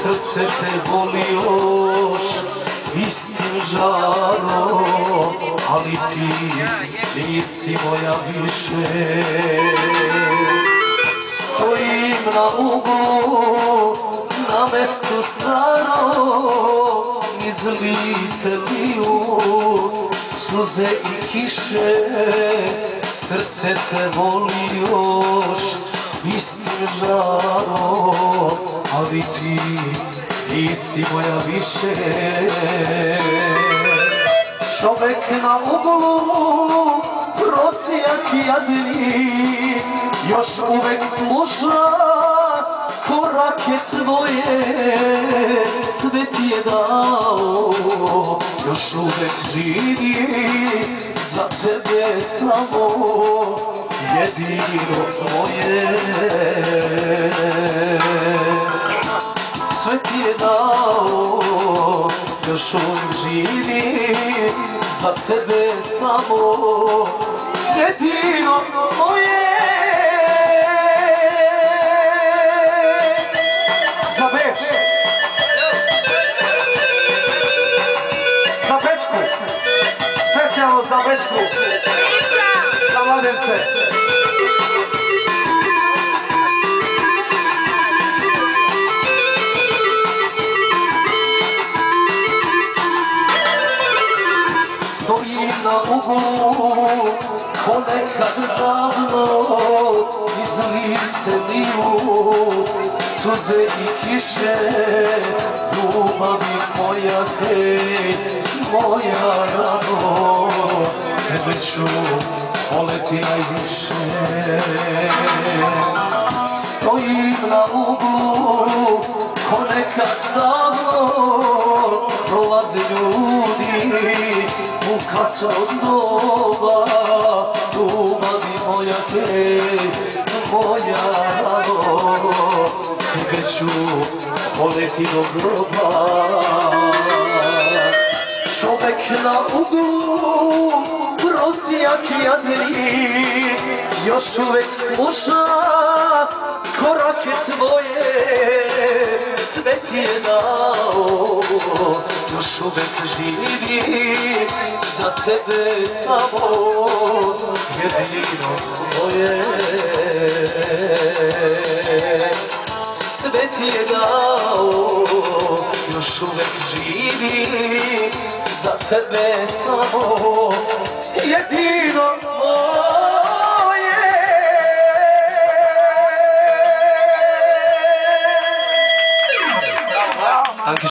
srce te voli još istim žarom, ali ti nisi moja više. Stojim na uglu, na mestu starom, iz lice liju suze i kiše, srce te voli još istim žarom, ali ti nisi moja više. Čovek na uglu, prosjak jadni, još uvek sluša korake tvoje, sve ti je dao, još uvek živi za tebe samo jedino tvoje. Sve ti je dao, još uvek živi za tebe samo jedino tvoje. Za Beč, za Bečku, specijalno za Bečku, za mladence. Stojim na uglu, ponekad davno, iz lice liju suze i kiše, ljubavi moja, hej, moja rano, tebe ću voleti najviše. Stojim na uglu, ponekad davno, prolaze ljudi u kasno doba, ljubavi moja, hej, moja rano, tebe ću voleti do groba. Čovek na uglu, prosjak jadni, još uvek sluša korake tvoje, sve ti je dao, još uvek živi za tebe samo jedino tvoje. Sve ti je dao, još uvek živi za tebe samo jedino tvoje.